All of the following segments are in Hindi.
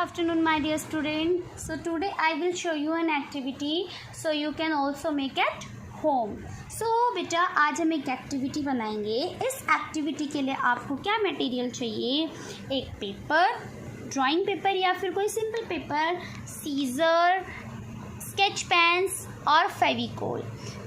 afternoon, my dear student. So today I will show you an activity so you can also make at home. So बेटा आज हम एक एक्टिविटी बनाएंगे. इस एक्टिविटी के लिए आपको क्या मटेरियल चाहिए? एक पेपर, ड्राइंग पेपर या फिर कोई simple paper, scissor, sketch pens और फेविकोल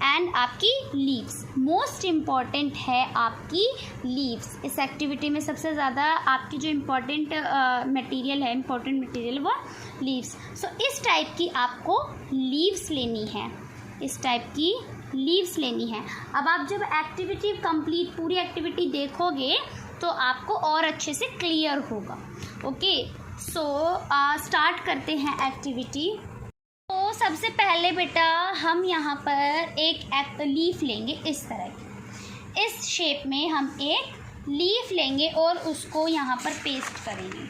एंड आपकी लीव्स. मोस्ट इम्पॉर्टेंट है आपकी लीव्स. इस एक्टिविटी में सबसे ज़्यादा आपकी जो इम्पॉर्टेंट मटेरियल वो लीव्स. सो इस टाइप की आपको लीव्स लेनी है. अब आप जब एक्टिविटी कंप्लीट पूरी एक्टिविटी देखोगे तो आपको और अच्छे से क्लियर होगा. ओके, सो स्टार्ट करते हैं एक्टिविटी. तो सबसे पहले बेटा हम यहाँ पर एक लीफ लेंगे इस तरह की. इस शेप में हम एक लीफ लेंगे और उसको यहाँ पर पेस्ट करेंगे.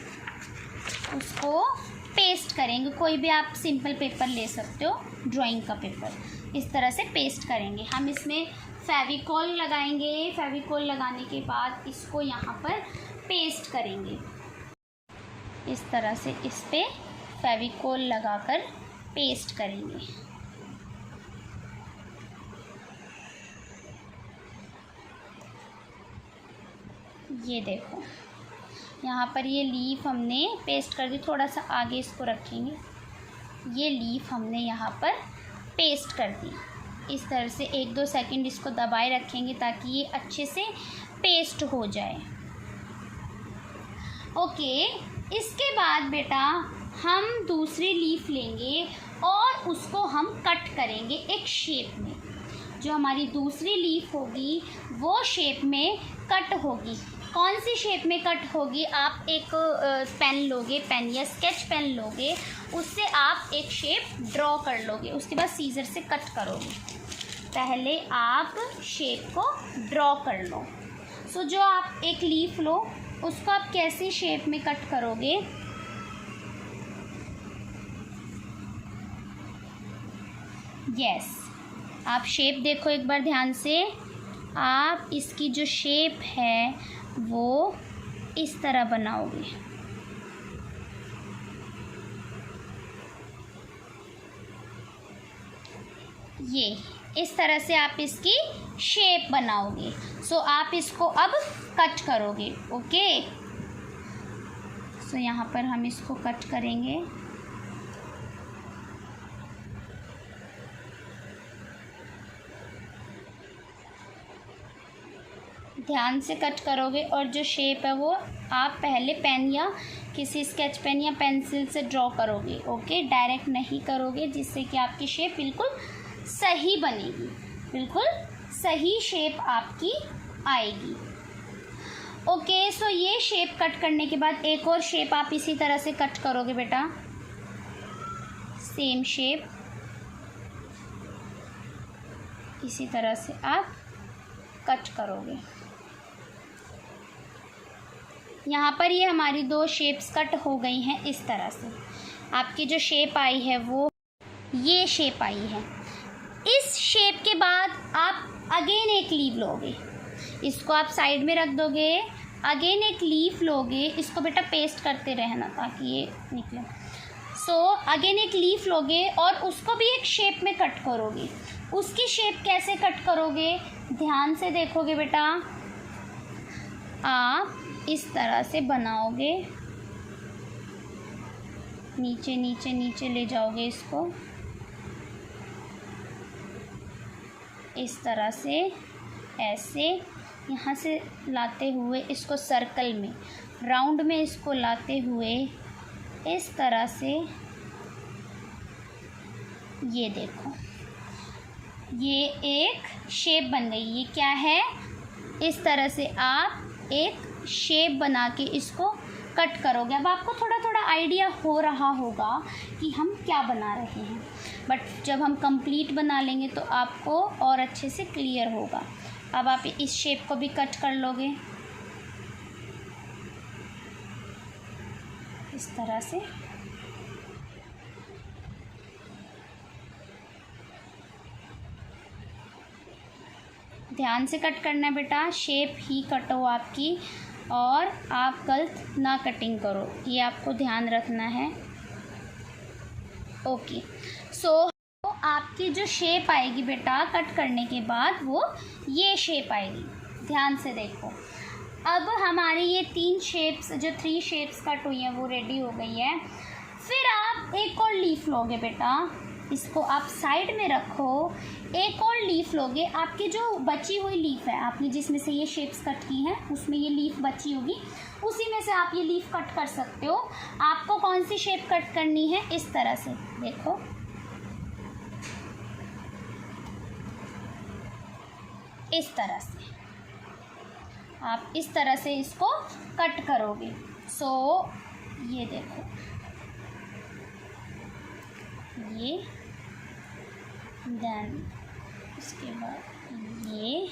कोई भी आप सिंपल पेपर ले सकते हो, ड्राइंग का पेपर. इस तरह से पेस्ट करेंगे. हम इसमें फेविकोल लगाएंगे. फेविकोल लगाने के बाद इसको यहाँ पर पेस्ट करेंगे. इस तरह से इस पे फेविकोल लगाकर पेस्ट करेंगे. ये देखो यहाँ पर ये लीफ हमने पेस्ट कर दी. थोड़ा सा आगे इसको रखेंगे. ये लीफ हमने यहाँ पर पेस्ट कर दी. इस तरह से 1-2 सेकंड इसको दबाए रखेंगे ताकि ये अच्छे से पेस्ट हो जाए. ओके, इसके बाद बेटा हम दूसरी लीफ लेंगे और उसको हम कट करेंगे एक शेप में. जो हमारी दूसरी लीफ होगी वो शेप में कट होगी. कौन सी शेप में कट होगी? आप एक पेन लोगे, पेन या स्केच पेन लोगे, उससे आप एक शेप ड्रॉ कर लोगे. उसके बाद सीजर से कट करोगे. पहले आप शेप को ड्रॉ कर लो. सो जो आप एक लीफ लो उसको आप कैसी शेप में कट करोगे? यस, आप शेप देखो एक बार ध्यान से. आप इसकी जो शेप है वो इस तरह बनाओगे. ये इस तरह से आप इसकी शेप बनाओगे. सो आप इसको अब कट करोगे. ओके, सो यहाँ पर हम इसको कट करेंगे. ध्यान से कट करोगे और जो शेप है वो आप पहले पेन या किसी स्केच पेन या पेंसिल से ड्रॉ करोगे. ओके, डायरेक्ट नहीं करोगे, जिससे कि आपकी शेप बिल्कुल सही बनेगी. बिल्कुल सही शेप आपकी आएगी. ओके, सो ये शेप कट करने के बाद एक और शेप आप इसी तरह से कट करोगे बेटा. सेम शेप इसी तरह से आप कट करोगे. यहाँ पर ये हमारी 2 शेप्स कट हो गई हैं. इस तरह से आपकी जो शेप आई है वो ये शेप आई है. इस शेप के बाद आप अगेन एक लीफ लोगे. इसको आप साइड में रख दोगे. अगेन एक लीफ लोगे. इसको बेटा पेस्ट करते रहना ताकि ये निकले. सो अगेन एक लीफ लोगे और उसको भी एक शेप में कट करोगे. उसकी शेप कैसे कट करोगे? ध्यान से देखोगे बेटा. आप इस तरह से बनाओगे. नीचे नीचे नीचे ले जाओगे इसको. इस तरह से ऐसे यहाँ से लाते हुए इसको सर्कल में, राउंड में इसको लाते हुए इस तरह से. ये देखो ये एक शेप बन गई. ये क्या है? इस तरह से आप एक शेप बना के इसको कट करोगे. अब आपको थोड़ा थोड़ा आइडिया हो रहा होगा कि हम क्या बना रहे हैं, बट जब हम कंप्लीट बना लेंगे तो आपको और अच्छे से क्लियर होगा. अब आप इस शेप को भी कट कर लोगे इस तरह से. ध्यान से कट करना है बेटा. शेप ही कट हो आपकी. और आप गलत ना कटिंग करो, ये आपको ध्यान रखना है। ओके, सो आपकी जो शेप आएगी बेटा कट करने के बाद वो ये शेप आएगी, ध्यान से देखो। अब हमारी ये 3 शेप्स जो 3 शेप्स कट हुई हैं वो रेडी हो गई है। फिर आप एक और लीफ लोगे बेटा, इसको आप साइड में रखो, एक और लीफ लोगे। आपकी जो बची हुई लीफ है, आपने जिसमें से ये शेप्स कट की हैं उसमें ये लीफ बची होगी, उसी में से आप ये लीफ कट कर सकते हो। आपको कौन सी शेप कट करनी है, इस तरह से देखो, इस तरह से आप इस तरह से इसको कट करोगे। सो ये देखो, ये देन उसके बाद ये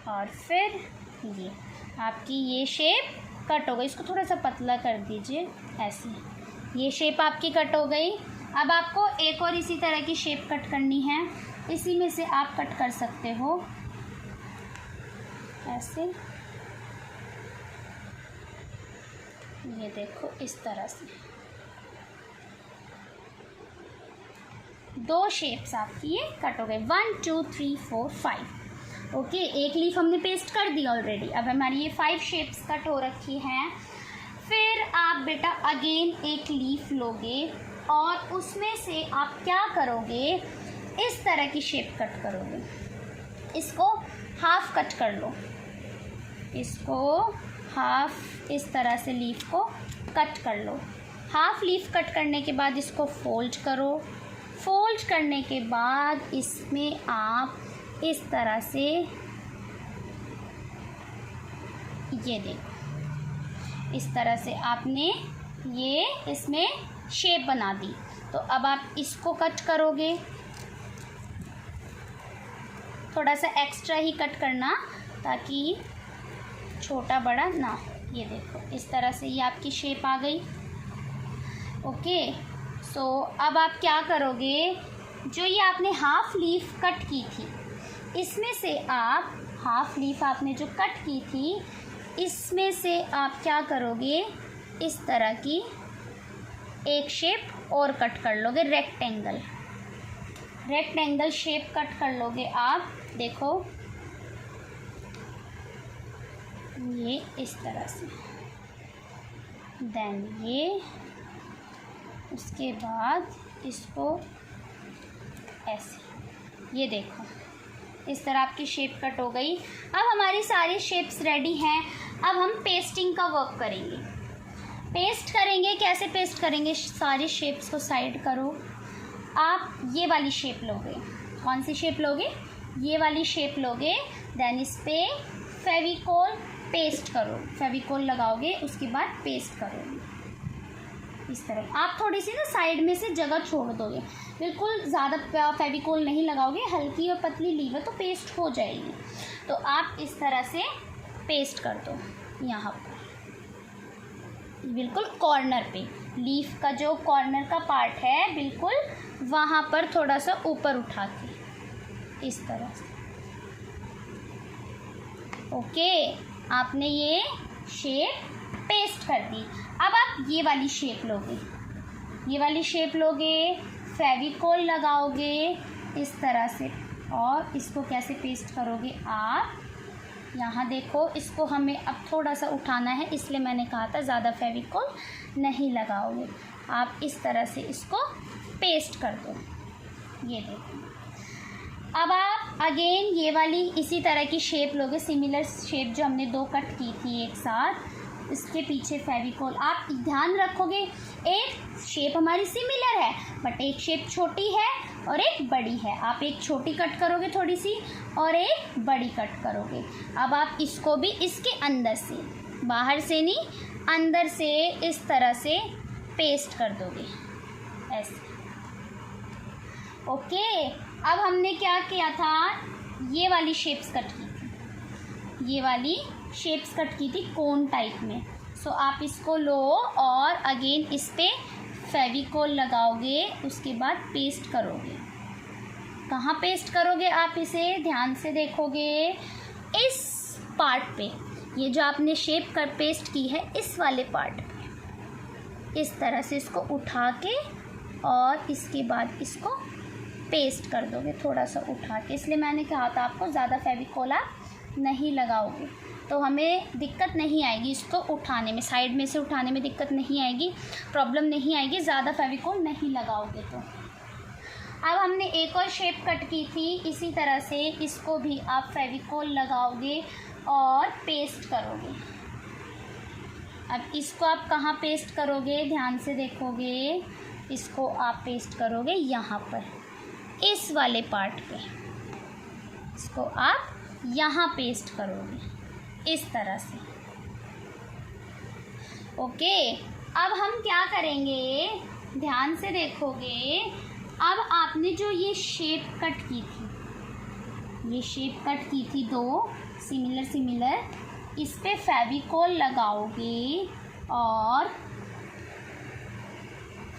और फिर ये, आपकी ये शेप कट हो गई। इसको थोड़ा सा पतला कर दीजिए, ऐसे ये शेप आपकी कट हो गई। अब आपको एक और इसी तरह की शेप कट करनी है, इसी में से आप कट कर सकते हो ऐसे, ये देखो इस तरह से 2 शेप्स आपकी ये कट हो गए। 1 2 3 4 5। ओके, एक लीफ हमने पेस्ट कर दी ऑलरेडी। अब हमारी ये 5 शेप्स कट हो रखी हैं। फिर आप बेटा अगेन एक लीफ लोगे और उसमें से आप क्या करोगे, इस तरह की शेप कट करोगे। इसको हाफ कट कर लो, इसको हाफ इस तरह से लीफ को कट कर लो। हाफ लीफ कट करने के बाद इसको फोल्ड करो। फोल्ड करने के बाद इसमें आप इस तरह से, ये देखो इस तरह से आपने ये इसमें शेप बना दी। तो अब आप इसको कट करोगे, थोड़ा सा एक्स्ट्रा ही कट करना ताकि छोटा बड़ा ना हो। ये देखो इस तरह से ये आपकी शेप आ गई। ओके, सो अब आप क्या करोगे, जो ये आपने हाफ लीफ कट की थी, इसमें से आप हाफ लीफ आपने जो कट की थी, इसमें से आप क्या करोगे, इस तरह की एक शेप और कट कर लोगे, रेक्टेंगल। रेक्टेंगल शेप कट कर लोगे आप, देखो ये इस तरह से। देन ये, उसके बाद इसको ऐसे, ये देखो इस तरह आपकी शेप कट हो गई। अब हमारी सारी शेप्स रेडी हैं। अब हम पेस्टिंग का वर्क करेंगे। पेस्ट करेंगे, कैसे पेस्ट करेंगे, सारी शेप्स को साइड करो। आप ये वाली शेप लोगे, कौन सी शेप लोगे, ये वाली शेप लोगे। देन इस पे फेविकोल पेस्ट करो, फेविकोल लगाओगे, उसके बाद पेस्ट करोगे इस तरह। आप थोड़ी सी ना साइड में से जगह छोड़ दोगे, बिल्कुल ज़्यादा फेविकोल नहीं लगाओगे, हल्की और पतली लीव है तो पेस्ट हो जाएगी। तो आप इस तरह से पेस्ट कर दो यहाँ पर, बिल्कुल कॉर्नर पे, लीफ का जो कॉर्नर का पार्ट है बिल्कुल वहाँ पर थोड़ा सा ऊपर उठा के इस तरह से। ओके, आपने ये शेप पेस्ट कर दी। अब आप ये वाली शेप लोगे, ये वाली शेप लोगे, फेविकोल लगाओगे इस तरह से, और इसको कैसे पेस्ट करोगे आप, यहाँ देखो इसको हमें अब थोड़ा सा उठाना है, इसलिए मैंने कहा था ज़्यादा फेविकोल नहीं लगाओगे। आप इस तरह से इसको पेस्ट कर दो, ये देखो। अब आप अगेन ये वाली इसी तरह की शेप लोगे, सिमिलर शेप जो हमने 2 कट की थी एक साथ, इसके पीछे फेविकोल। आप ध्यान रखोगे एक शेप हमारी सिमिलर है बट एक शेप छोटी है और एक बड़ी है। आप एक छोटी कट करोगे थोड़ी सी और एक बड़ी कट करोगे। अब आप इसको भी इसके अंदर से, बाहर से नहीं अंदर से इस तरह से पेस्ट कर दोगे ऐसे। ओके, अब हमने क्या किया था, ये वाली शेप्स कट की थी, ये वाली शेप्स कट की थी कोन टाइप में। सो आप इसको लो और अगेन इस पे फेविकोल लगाओगे, उसके बाद पेस्ट करोगे। कहाँ पेस्ट करोगे आप इसे, ध्यान से देखोगे, इस पार्ट पे, ये जो आपने शेप कर पेस्ट की है इस वाले पार्ट पे इस तरह से इसको उठा के और इसके बाद इसको पेस्ट कर दोगे थोड़ा सा उठा के। इसलिए मैंने कहा था आपको ज़्यादा फेविकोल आप नहीं लगाओगे तो हमें दिक्कत नहीं आएगी, इसको उठाने में, साइड में से उठाने में दिक्कत नहीं आएगी, प्रॉब्लम नहीं आएगी ज़्यादा फेविकोल नहीं लगाओगे तो। अब हमने एक और शेप कट की थी, इसी तरह से इसको भी आप फेविकोल लगाओगे और पेस्ट करोगे। अब इसको आप कहाँ पेस्ट करोगे, ध्यान से देखोगे, इसको आप पेस्ट करोगे यहाँ पर, इस वाले पार्ट पे, इसको आप यहाँ पेस्ट करोगे इस तरह से। ओके, अब हम क्या करेंगे, ध्यान से देखोगे, अब आपने जो ये शेप कट की थी, ये शेप कट की थी दो सिमिलर, इस पे फेविकोल लगाओगे और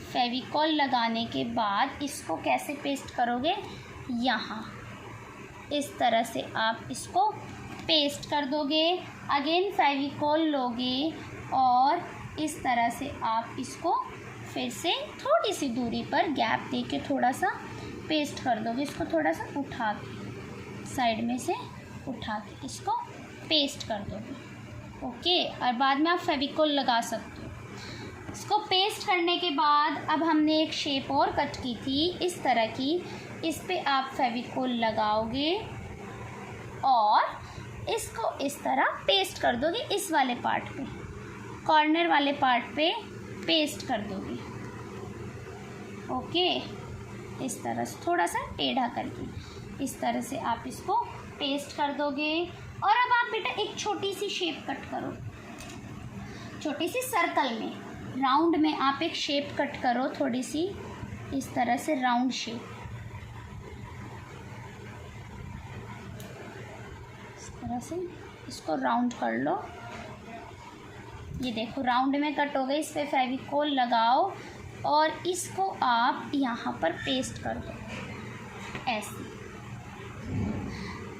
फेविकोल लगाने के बाद इसको कैसे पेस्ट करोगे, यहाँ इस तरह से आप इसको पेस्ट कर दोगे। अगेन फेविकोल लोगे और इस तरह से आप इसको फिर से थोड़ी सी दूरी पर गैप दे के थोड़ा सा पेस्ट कर दोगे। इसको थोड़ा सा उठा के साइड में से उठा के इसको पेस्ट कर दोगे। ओके, और बाद में आप फेविकोल लगा सकते हो। इसको पेस्ट करने के बाद अब हमने एक शेप और कट की थी इस तरह की, इस पे आप फेविकोल लगाओगे और इसको इस तरह पेस्ट कर दोगे, इस वाले पार्ट पे, कॉर्नर वाले पार्ट पे पेस्ट कर दोगे। ओके, इस तरह से थोड़ा सा टेढ़ा करके इस तरह से आप इसको पेस्ट कर दोगे। और अब आप बेटा एक छोटी सी शेप कट करो, छोटी सी सर्कल में, राउंड में आप एक शेप कट करो, थोड़ी सी इस तरह से राउंड शेप, इस तरह से इसको राउंड कर लो। ये देखो राउंड में कट हो गई, इस पे फेविकोल लगाओ और इसको आप यहाँ पर पेस्ट कर दो ऐसे।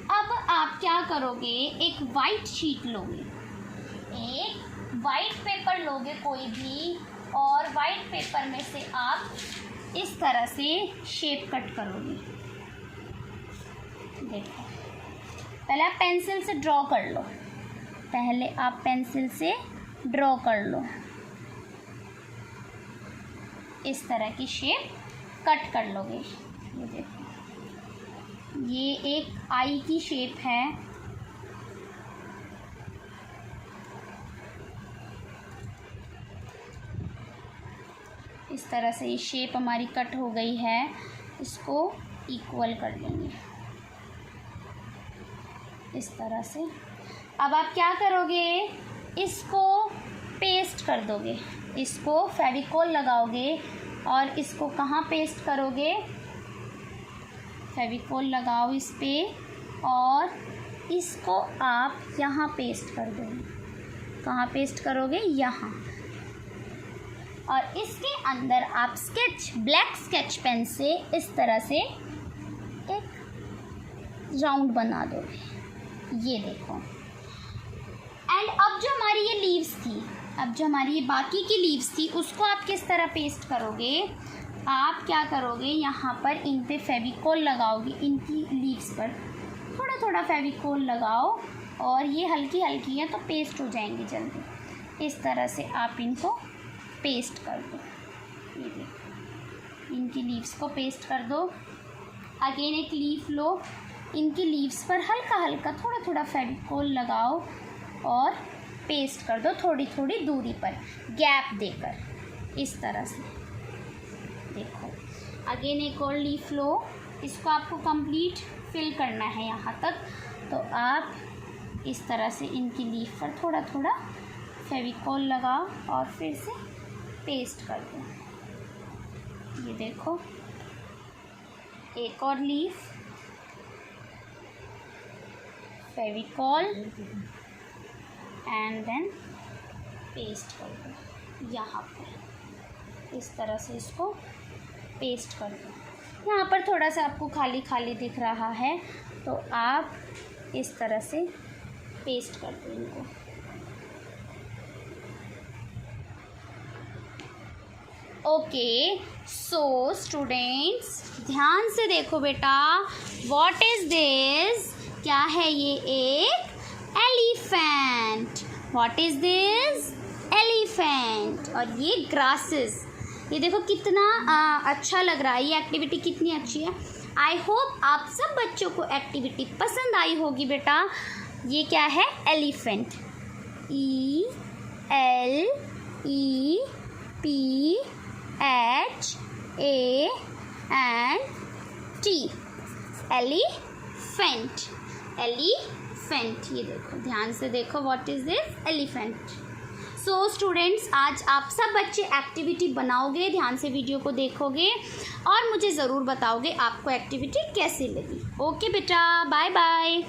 अब आप क्या करोगे, एक वाइट शीट लोगे, एक वाइट पेपर लोगे कोई भी, और वाइट पेपर में से आप इस तरह से शेप कट करोगे। देखो, पहले आप पेंसिल से ड्रॉ कर लो, पहले आप पेंसिल से ड्रॉ कर लो, इस तरह की शेप कट कर लोगे। ये देखो, ये एक आई की शेप है, इस तरह से ये शेप हमारी कट हो गई है, इसको इक्वल कर लेंगे इस तरह से। अब आप क्या करोगे, इसको पेस्ट कर दोगे, इसको फेविकोल लगाओगे और इसको कहाँ पेस्ट करोगे, फेविकोल लगाओ इस पे और इसको आप यहाँ पेस्ट कर दोगे। कहाँ पेस्ट करोगे, यहाँ। और इसके अंदर आप ब्लैक स्केच पेन से इस तरह से एक राउंड बना दोगे, ये देखो। एंड अब जो हमारी ये लीव्स थी, अब जो हमारी ये बाकी की लीव्स थी, उसको आप किस तरह पेस्ट करोगे, आप क्या करोगे, यहाँ पर इन पे फेविकोल लगाओगे, इनकी लीव्स पर थोड़ा थोड़ा फेविकोल लगाओ और ये हल्की हल्की है तो पेस्ट हो जाएंगी जल्दी। इस तरह से आप इनको पेस्ट कर दो, ये देखो, इनकी लीव्स को पेस्ट कर दो। अगेन एक लीफ लो, इनकी लीव्स पर हल्का हल्का थोड़ा थोड़ा फेविकोल लगाओ और पेस्ट कर दो थोड़ी थोड़ी दूरी पर गैप देकर, इस तरह से। देखो, अगेन एक और लीफ लो, इसको आपको कंप्लीट फिल करना है यहाँ तक, तो आप इस तरह से इनकी लीफ पर थोड़ा थोड़ा फेविकोल लगाओ और फिर से पेस्ट कर दो। ये देखो, एक और leaf, Fevicol and then paste कर दो यहाँ पर, इस तरह से इसको पेस्ट कर दो। यहाँ पर थोड़ा सा आपको खाली खाली दिख रहा है तो आप इस तरह से पेस्ट कर दो इनको। ओके, सो स्टूडेंट्स ध्यान से देखो बेटा, व्हाट इज दिस? क्या है ये? एक elephant. What is this? Elephant. और ये ग्रासेस। ये देखो कितना अच्छा लग रहा है, ये एक्टिविटी कितनी अच्छी है। आई होप आप सब बच्चों को एक्टिविटी पसंद आई होगी बेटा। ये क्या है? एलिफेंट। ELEPHANT। एलिफेंट। एलिफेंट। ये देखो, ध्यान से देखो, what is this? Elephant. So students, आज आप सब बच्चे एक्टिविटी बनाओगे, ध्यान से वीडियो को देखोगे और मुझे ज़रूर बताओगे आपको एक्टिविटी कैसी लगी। ओके बेटा, बाय बाय।